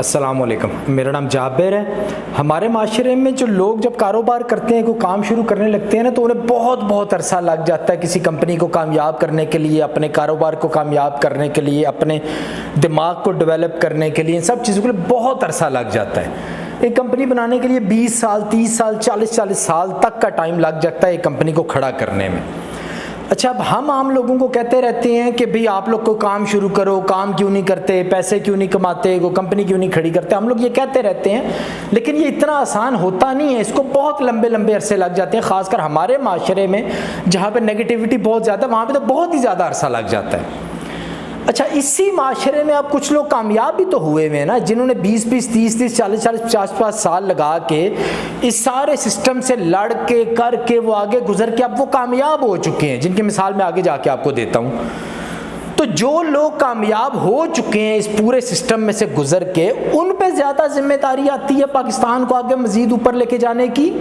السلام علیکم، میرا نام جابر ہے۔ ہمارے معاشرے میں جو لوگ جب کاروبار کرتے ہیں، کوئی کام شروع کرنے لگتے ہیں نا، تو انہیں بہت عرصہ لگ جاتا ہے کسی کمپنی کو کامیاب کرنے کے لیے، اپنے کاروبار کو کامیاب کرنے کے لیے، اپنے دماغ کو ڈیولپ کرنے کے لیے، ان سب چیزوں کے لیے بہت عرصہ لگ جاتا ہے۔ ایک کمپنی بنانے کے لیے 20 سال 30 سال 40 سال تک کا ٹائم لگ جاتا ہے ایک کمپنی کو کھڑا کرنے میں۔ اچھا، اب ہم عام لوگوں کو کہتے رہتے ہیں کہ بھئی آپ لوگ کو کام شروع کرو، کام کیوں نہیں کرتے، پیسے کیوں نہیں کماتے، وہ کمپنی کیوں نہیں کھڑی کرتے، ہم لوگ یہ کہتے رہتے ہیں، لیکن یہ اتنا آسان ہوتا نہیں ہے، اس کو بہت لمبے عرصے لگ جاتے ہیں، خاص کر ہمارے معاشرے میں جہاں پہ نیگیٹیوٹی بہت زیادہ ہے، وہاں پہ تو بہت ہی زیادہ عرصہ لگ جاتا ہے۔ اچھا، اسی معاشرے میں اب کچھ لوگ کامیاب بھی تو ہوئے ہوئے ہیں نا، جنہوں نے 20 30 40 50 سال لگا کے اس سارے سسٹم سے لڑ کے کر کے وہ آگے گزر کے اب وہ کامیاب ہو چکے ہیں، جن کی مثال میں آگے جا کے آپ کو دیتا ہوں۔ تو جو لوگ کامیاب ہو چکے ہیں اس پورے سسٹم میں سے گزر کے، ان پہ زیادہ ذمہ داری آتی ہے پاکستان کو آگے مزید اوپر لے کے جانے کی،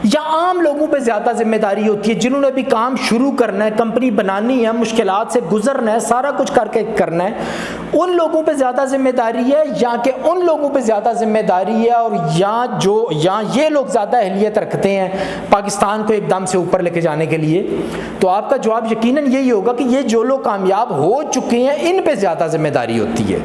یا عام لوگوں پہ زیادہ ذمہ داری ہوتی ہے جنہوں نے بھی کام شروع کرنا ہے، کمپنی بنانی ہے، مشکلات سے گزرنا ہے، سارا کچھ کر کے کرنا ہے، ان لوگوں پہ زیادہ ذمہ داری ہے، یا کہ ان لوگوں پہ زیادہ ذمہ داری ہے، اور یا یہ لوگ زیادہ اہلیت رکھتے ہیں پاکستان کو ایک دم سے اوپر لے کے جانے کے لیے؟ تو آپ کا جواب یقیناً یہی ہوگا کہ یہ جو لوگ کامیاب ہو چکے ہیں ان پہ زیادہ ذمہ داری ہوتی ہے۔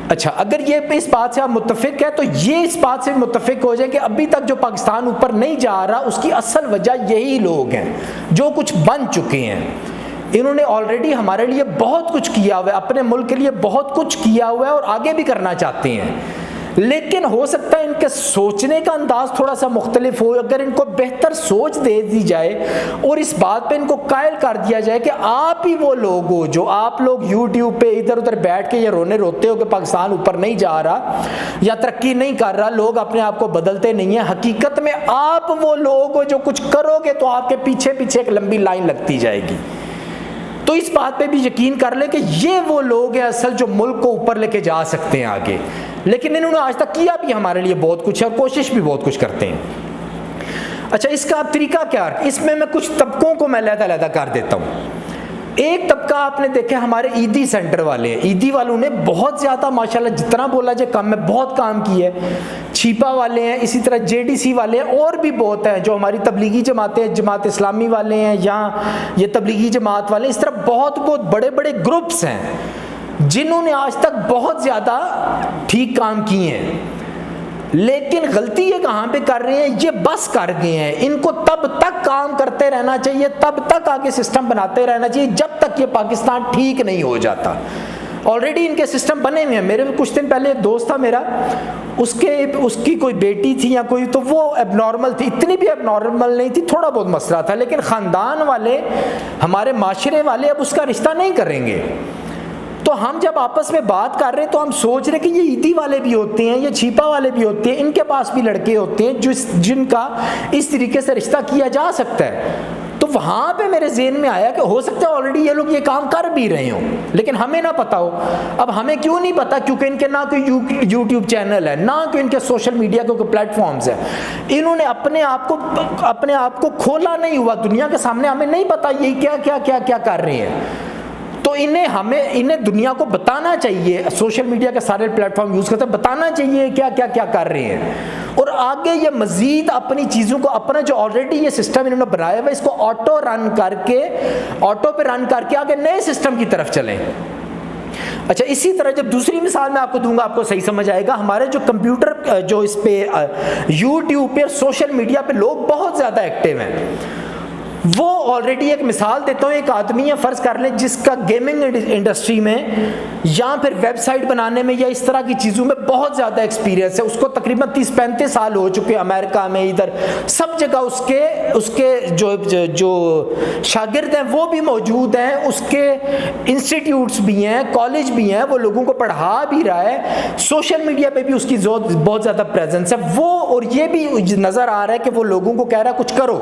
اچھا، اگر یہ اس بات سے آپ متفق ہے تو یہ اس بات سے متفق ہو جائے کہ ابھی تک جو پاکستان اوپر نہیں جا رہا، اس کی اصل وجہ یہی لوگ ہیں جو کچھ بن چکے ہیں۔ انہوں نے آلریڈی ہمارے لیے بہت کچھ کیا ہوا ہے، اپنے ملک کے لیے بہت کچھ کیا ہوا ہے اور آگے بھی کرنا چاہتے ہیں، لیکن ہو سکتا ہے ان کے سوچنے کا انداز تھوڑا سا مختلف ہو۔ اگر ان کو بہتر سوچ دے دی جائے اور اس بات پہ ان کو قائل کر دیا جائے کہ آپ ہی وہ لوگ ہو جو آپ لوگ یوٹیوب پہ ادھر ادھر بیٹھ کے یہ روتے ہو کہ پاکستان اوپر نہیں جا رہا یا ترقی نہیں کر رہا، لوگ اپنے آپ کو بدلتے نہیں ہیں، حقیقت میں آپ وہ لوگ ہو جو کچھ کرو گے تو آپ کے پیچھے ایک لمبی لائن لگتی جائے گی۔ تو اس بات پہ بھی یقین کر لیں کہ یہ وہ لوگ ہیں اصل جو ملک کو اوپر لے کے جا سکتے ہیں آگے، لیکن انہوں نے آج تک کیا بھی ہمارے لیے بہت کچھ ہے اور کوشش بھی بہت کچھ کرتے ہیں۔ اچھا، اس کا طریقہ کیا ہے؟ اس میں کچھ طبقوں کو میں علیحدہ کر دیتا ہوں۔ ایک طبقہ آپ نے دیکھا ہمارے عیدی سینٹر والے ہیں، عیدی والوں نے بہت زیادہ ماشاءاللہ جتنا بولا جائے کم میں بہت کام کیا ہے۔ چھیپا والے ہیں، اسی طرح JDC والے ہیں، اور بھی بہت ہیں جو ہماری تبلیغی جماعتیں، جماعت اسلامی والے ہیں یا یہ تبلیغی جماعت والے، اس طرح بہت بڑے گروپس ہیں جنہوں نے آج تک بہت زیادہ ٹھیک کام کیے ہیں، لیکن غلطی یہ کہاں پہ کر رہے ہیں؟ یہ بس کر گئے ہیں۔ ان کو تب تک کام کرتے رہنا چاہیے، تب تک آگے سسٹم بناتے رہنا چاہیے جب تک یہ پاکستان ٹھیک نہیں ہو جاتا۔ آلریڈی ان کے سسٹم بنے ہوئے ہیں۔ میرے کچھ دن پہلے ایک دوست تھا میرا، اس کی کوئی بیٹی تھی یا کوئی، تو وہ اب نارمل تھی، اتنی بھی اب نارمل نہیں تھی، تھوڑا بہت مسئلہ تھا، لیکن خاندان والے، ہمارے معاشرے والے اب اس کا رشتہ نہیں کریں گے۔ تو ہم جب آپس میں بات کر رہے ہیں تو ہم سوچ رہے کہ یہ عیدی والے بھی ہوتے ہیں، یہ چھیپا والے بھی ہوتے ہیں، ان کے پاس بھی لڑکے ہوتے ہیں جن کا اس طریقے سے رشتہ کیا جا سکتا ہے۔ تو وہاں پہ میرے ذہن میں آیا کہ ہو سکتا ہے آلریڈی یہ لوگ یہ کام کر بھی رہے ہوں لیکن ہمیں نہ پتا ہو۔ اب ہمیں کیوں نہیں پتا؟ کیونکہ ان کے نہ کوئی یوٹیوب چینل ہے، نہ کوئی ان کے سوشل میڈیا کے کوئی پلیٹ فارمز ہیں، انہوں نے اپنے آپ کو کھولا نہیں ہوا دنیا کے سامنے، ہمیں نہیں پتا یہ کیا کر رہے ہیں۔ تو انہیں دنیا کو بتانا چاہیے، سوشل میڈیا کے سارے پلیٹ فارم یوز کرتے ہیں، بتانا چاہیے کیا کر رہے ہیں، اور آگے یہ مزید اپنی چیزوں کو، اپنا جو آلریڈی یہ سسٹم انہوں نے بنایا ہوا ہے، اس کو آٹو پہ رن کر کے آگے نئے سسٹم کی طرف چلیں۔ اچھا، اسی طرح جب دوسری مثال میں آپ کو دوں گا آپ کو صحیح سمجھ آئے گا۔ ہمارے جو کمپیوٹر جو اس پہ یوٹیوب پہ سوشل میڈیا پہ لوگ بہت زیادہ ایکٹیو ہیں، وہ آلریڈی ایک مثال دیتا ہوں، ایک آدمی ہے فرض کر لیں جس کا گیمنگ انڈسٹری میں یا پھر ویب سائٹ بنانے میں یا اس طرح کی چیزوں میں بہت زیادہ ایکسپیرینس ہے، اس کو تقریباً 30-35 سال ہو چکے ہیں، امریکہ میں ادھر سب جگہ اس کے جو شاگرد ہیں وہ بھی موجود ہیں، اس کے انسٹیٹیوٹس بھی ہیں، کالج بھی ہیں، وہ لوگوں کو پڑھا بھی رہا ہے، سوشل میڈیا پہ بھی اس کی بہت زیادہ پریزنس ہے وہ، اور یہ بھی نظر آ رہا ہے کہ وہ لوگوں کو کہہ رہا ہے کچھ کرو،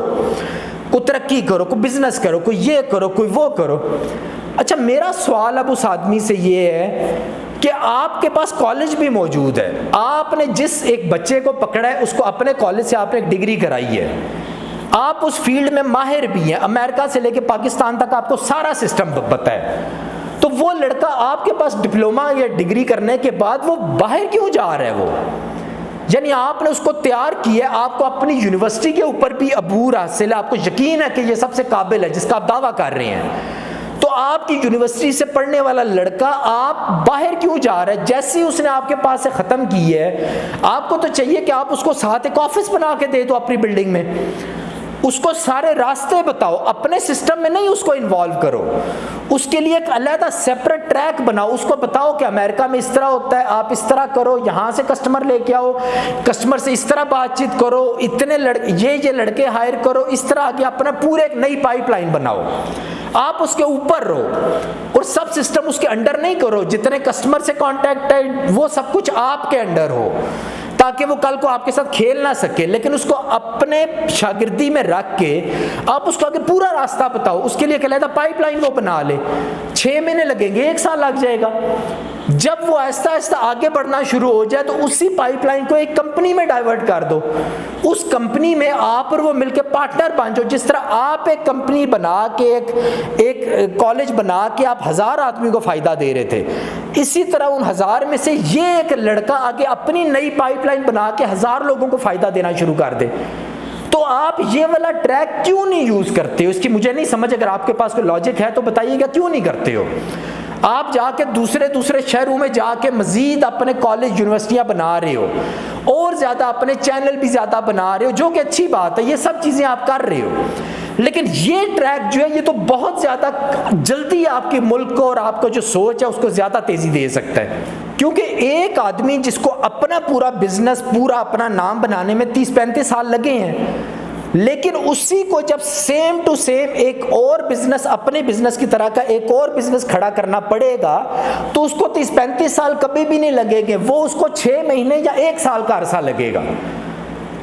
کوئی ترقی کرو، کوئی بزنس کرو، کوئی یہ کرو، کوئی وہ کرو۔ اچھا، میرا سوال اب اس آدمی سے یہ ہے کہ آپ کے پاس کالج بھی موجود ہے، آپ نے جس ایک بچے کو پکڑا ہے اس کو اپنے کالج سے آپ نے ایک ڈگری کرائی ہے، آپ اس فیلڈ میں ماہر بھی ہیں، امریکہ سے لے کے پاکستان تک آپ کو سارا سسٹم پتہ ہے، تو وہ لڑکا آپ کے پاس ڈپلوما یا ڈگری کرنے کے بعد وہ باہر کیوں جا رہا ہے؟ وہ یعنی آپ نے اس کو تیار کیا ہے، آپ کو اپنی یونیورسٹی کے اوپر بھی عبور حاصل ہے، آپ کو یقین ہے کہ یہ سب سے قابل ہے جس کا آپ دعویٰ کر رہے ہیں، تو آپ کی یونیورسٹی سے پڑھنے والا لڑکا آپ باہر کیوں جا رہا ہے؟ جیسے ہی اس نے آپ کے پاس سے ختم کی ہے، آپ کو تو چاہیے کہ آپ اس کو ساتھ ایک آفس بنا کے دے دو اپنی بلڈنگ میں، اس کو سارے راستے بتاؤ، اپنے سسٹم میں نہیں اس کو انوالو کرو، اس کے لیے ایک علیحدہ سیپریٹ ٹریک بناؤ، اس کو بتاؤ کہ امریکہ میں اس طرح ہوتا ہے، آپ اس طرح کرو، یہاں سے کسٹمر لے کے آؤ، کسٹمر سے اس طرح بات چیت کرو، اتنے یہ لڑکے ہائر کرو، اس طرح آگے اپنا پورے ایک نئی پائپ لائن بناؤ، آپ اس کے اوپر رہو اور سب سسٹم اس کے انڈر نہیں کرو، جتنے کسٹمر سے کانٹیکٹ ہے وہ سب کچھ آپ کے انڈر ہو تاکہ وہ کل کو آپ کے ساتھ کھیل نہ سکے، لیکن اس کو اپنے شاگردی میں رکھ کے آپ اس کو آگے پورا راستہ بتاؤ، اس کے لیے ایک علیحدہ پائپ لائن وہ بنا لے، 6 مہینے لگیں گے، 1 سال لگ جائے گا، جب وہ آہستہ آہستہ آگے بڑھنا شروع ہو جائے تو اسی پائپ لائن کو ایک کمپنی میں ڈائیورٹ کر دو، اس کمپنی میں آپ اور وہ مل کے پارٹنر بن جاؤ، جس طرح آپ ایک کمپنی بنا کے ایک کالج بنا کے آپ 1000 آدمی کو فائدہ دے رہے تھے، اسی طرح ان 1000 میں سے یہ ایک لڑکا آگے اپنی نئی پائپ لائن بنا کے 1000 لوگوں کو فائدہ دینا شروع کر دے، تو آپ یہ والا ٹریک کیوں نہیں یوز کرتے ہو؟ اس کی مجھے نہیں سمجھ، اگر آپ کے پاس کوئی لاجک ہے تو بتائیے گا کیوں نہیں کرتے ہو؟ آپ جا کے دوسرے شہروں میں جا کے مزید اپنے کالج یونیورسٹیاں بنا رہے ہو اور زیادہ اپنے چینل بھی زیادہ بنا رہے ہو، جو کہ اچھی بات ہے، یہ سب چیزیں آپ کر رہے ہو، لیکن یہ ٹریک جو ہے یہ تو بہت زیادہ جلدی آپ کے ملک کو اور آپ کا جو سوچ ہے اس کو زیادہ تیزی دے سکتا ہے، کیونکہ ایک آدمی جس کو اپنا پورا بزنس پورا اپنا نام بنانے میں 30-35 سال لگے ہیں، لیکن اسی کو جب سیم ٹو سیم ایک اور بزنس اپنے بزنس کی طرح کا ایک اور بزنس کھڑا کرنا پڑے گا تو اس کو 30-35 سال کبھی بھی نہیں لگے گے، وہ اس کو 6 مہینے یا 1 سال کا عرصہ لگے گا۔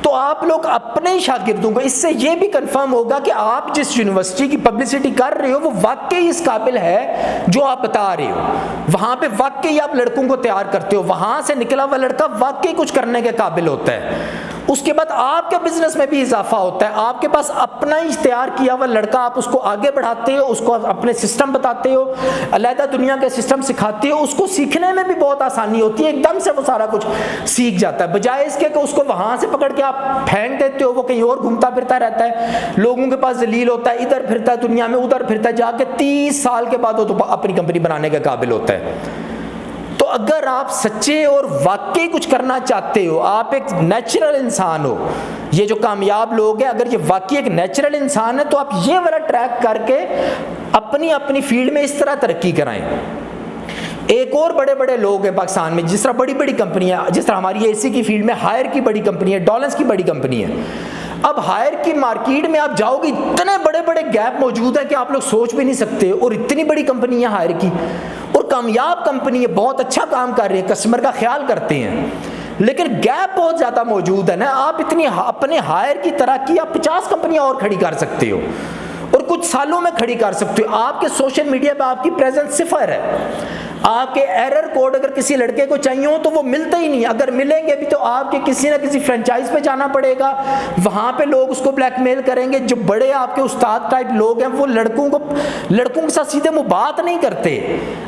تو آپ لوگ اپنے شاگردوں کو اس سے یہ بھی کنفرم ہوگا کہ آپ جس یونیورسٹی کی پبلسٹی کر رہے ہو وہ واقعی اس قابل ہے جو آپ بتا رہے ہو، وہاں پہ واقعی آپ لڑکوں کو تیار کرتے ہو، وہاں سے نکلا ہوا لڑکا واقعی کچھ کرنے کے قابل ہوتا ہے، اس کے بعد آپ کے بزنس میں بھی اضافہ ہوتا ہے، آپ کے پاس اپنا ہی تیار کیا ہوا لڑکا، آپ اس کو آگے بڑھاتے ہو، اس کو اپنے سسٹم بتاتے ہو، علیحدہ دنیا کے سسٹم سکھاتے ہو، اس کو سیکھنے میں بھی بہت آسانی ہوتی ہے، ایک دم سے وہ سارا کچھ سیکھ جاتا ہے، بجائے اس کے کہ اس کو وہاں سے پکڑ کے آپ پھینک دیتے ہو، وہ کہیں اور گھومتا پھرتا رہتا ہے، لوگوں کے پاس ذلیل ہوتا ہے، ادھر پھرتا ہے دنیا میں، ادھر پھرتا ہے، جا کے 30 سال کے بعد وہ تو اپنی کمپنی بنانے کے قابل ہوتا ہے۔ تو اگر آپ سچے اور واقعی کچھ کرنا چاہتے ہو، آپ ایک نیچرل انسان ہو، یہ جو کامیاب لوگ ہیں اگر یہ واقعی ایک نیچرل انسان ہے تو آپ یہ والا ٹریک کر کے اپنی فیلڈ میں اس طرح ترقی کرائیں۔ ایک اور بڑے بڑے لوگ ہیں پاکستان میں، جس طرح بڑی بڑی کمپنیاں، جس طرح ہماری اے سی کی فیلڈ میں ہائر کی بڑی کمپنی ہے، ڈالرز کی بڑی کمپنی ہے، اب ہائر کی مارکیٹ میں آپ جاؤ گے اتنے بڑے بڑے گیپ موجود ہیں کہ آپ لوگ سوچ بھی نہیں سکتے، اور اتنی بڑی کمپنی ہے ہائر کی اور کامیاب کمپنی ہے، بہت اچھا کام کر رہی ہے، کسٹمر کا خیال کرتے ہیں، لیکن گیپ بہت زیادہ موجود ہے نا۔ آپ اتنی اپنے ہائر کی طرح کی آپ 50 کمپنیاں اور کھڑی کر سکتے ہو اور کچھ سالوں میں کھڑی کر سکتے ہو، آپ کے سوشل میڈیا پہ آپ کی پریزنس 0 ہے، آپ کے ایرر کوڈ اگر کسی لڑکے کو چاہیے ہو تو وہ ملتے ہی نہیں، اگر ملیں گے بھی تو آپ کے کسی نہ کسی فرینچائز پہ جانا پڑے گا، وہاں پہ لوگ اس کو بلیک میل کریں گے، جو بڑے آپ کے استاد ٹائپ لوگ ہیں وہ لڑکوں کے ساتھ سیدھے وہ بات نہیں کرتے،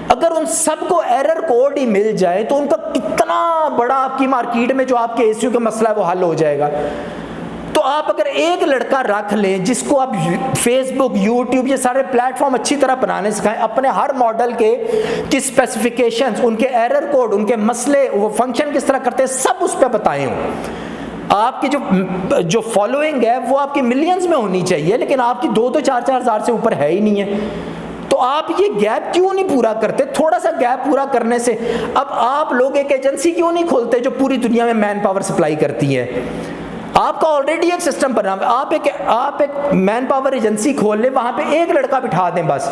اگر ان سب کو ایرر کوڈ ہی مل جائے تو ان کا کتنا بڑا آپ کی مارکیٹ میں جو آپ کے ایسیو کا مسئلہ ہے وہ حل ہو جائے گا۔ تو آپ اگر ایک لڑکا رکھ لیں جس کو آپ فیس بک، یوٹیوب، یہ سارے پلیٹ فارم اچھی طرح بنانے سکھائیں، اپنے ہر ماڈل کے اسپیسیفیکیشنز، ان کے ایرر کوڈ، ان کے مسئلے، وہ فنکشن کس طرح کرتے ہیں، سب اس پہ بتائیں ہوں، آپ کی جو فالوئنگ ہے وہ آپ کی ملینز میں ہونی چاہیے، لیکن آپ کی 2-4 ہزار سے اوپر ہے ہی نہیں ہے، تو آپ یہ گیپ کیوں نہیں پورا کرتے؟ تھوڑا سا گیپ پورا کرنے سے اب آپ لوگ ایک ایجنسی کیوں نہیں کھولتے جو پوری دنیا میں مین پاور سپلائی کرتی ہے؟ آپ کا آلریڈی ایک سسٹم بنا ہے، آپ ایک مین پاور ایجنسی کھول لیں، وہاں پہ ایک لڑکا بٹھا دیں بس،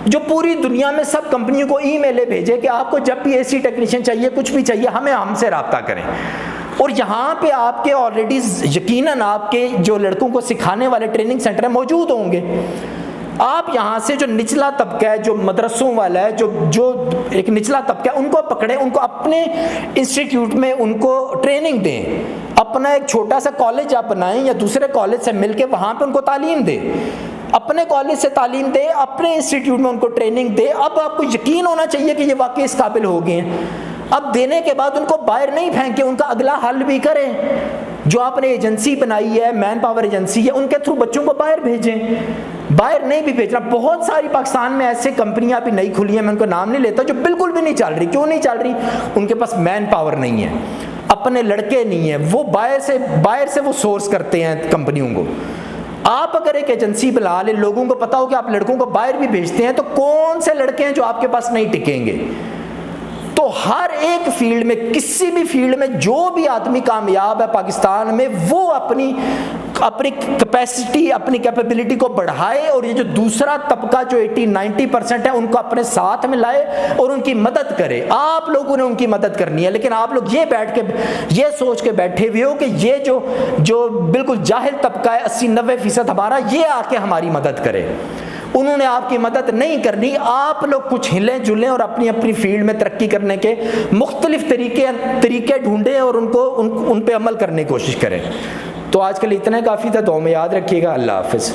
جو پوری دنیا میں سب کمپنیوں کو ای میلیں بھیجے کہ آپ کو جب بھی اے سی ٹیکنیشین چاہیے، کچھ بھی چاہیے، ہم سے رابطہ کریں، اور یہاں پہ آپ کے آلریڈی یقیناً آپ کے جو لڑکوں کو سکھانے والے ٹریننگ سینٹر موجود ہوں گے، آپ یہاں سے جو نچلا طبقہ ہے، جو مدرسوں والا ہے، جو ایک نچلا طبقہ ہے، ان کو پکڑیں، ان کو اپنے انسٹیٹیوٹ میں ان کو ٹریننگ دیں، اپنا ایک چھوٹا سا کالج آپ بنائیں یا دوسرے کالج سے مل کے وہاں پہ ان کو تعلیم دیں، اپنے کالج سے تعلیم دے، اپنے انسٹیٹیوٹ میں ان کو ٹریننگ دے. اب آپ کو یقین ہونا چاہیے کہ یہ واقعی اس قابل ہو گئے ہیں. اب دینے کے بعد ان کو باہر نہیں پھینکے، ان کا اگلا حل بھی کریں. جو آپ نے ایجنسی بنائی ہے، مین پاور ایجنسی ہے، ان کے تھرو بچوں کو باہر بھیجیں. باہر نہیں بھی بھیجنا. بہت ساری پاکستان میں ایسے کمپنیاں بھی نئی کھلی ہیں، میں ان کو نام نہیں لیتا، جو بالکل بھی نہیں چل رہی. کیوں نہیں چل رہی؟ ان کے پاس مین پاور نہیں ہے، اپنے لڑکے نہیں ہیں، وہ باہر سے وہ سورس کرتے ہیں کمپنیوں کو. آپ اگر ایک ایجنسی بنا لیں، لوگوں کو پتا ہو کہ آپ لڑکوں کو باہر بھی بھیجتے ہیں، تو کون سے لڑکے ہیں جو آپ کے پاس نہیں ٹکیں گے؟ تو ہر ایک فیلڈ میں، کسی بھی فیلڈ میں جو بھی آدمی کامیاب ہے پاکستان میں، وہ اپنی کیپیسٹی، اپنی کیپیبلٹی کو بڑھائے، اور یہ جو دوسرا طبقہ جو 80-90% ہے ان کو اپنے ساتھ میں لائے اور ان کی مدد کرے. آپ لوگوں نے ان کی مدد کرنی ہے. لیکن آپ لوگ یہ سوچ کے بیٹھے ہوئے ہو کہ یہ جو بالکل جاہل طبقہ ہے 80-90% ہمارا، یہ آ کے ہماری مدد کرے. انہوں نے آپ کی مدد نہیں کرنی. آپ لوگ کچھ ہلیں جلیں اور اپنی فیلڈ میں ترقی کرنے کے مختلف طریقے ڈھونڈیں اور ان پہ عمل کرنے کی کوشش کریں. تو آج کے لیے اتنا کافی تھا. دعا میں یاد رکھیے گا. اللہ حافظ.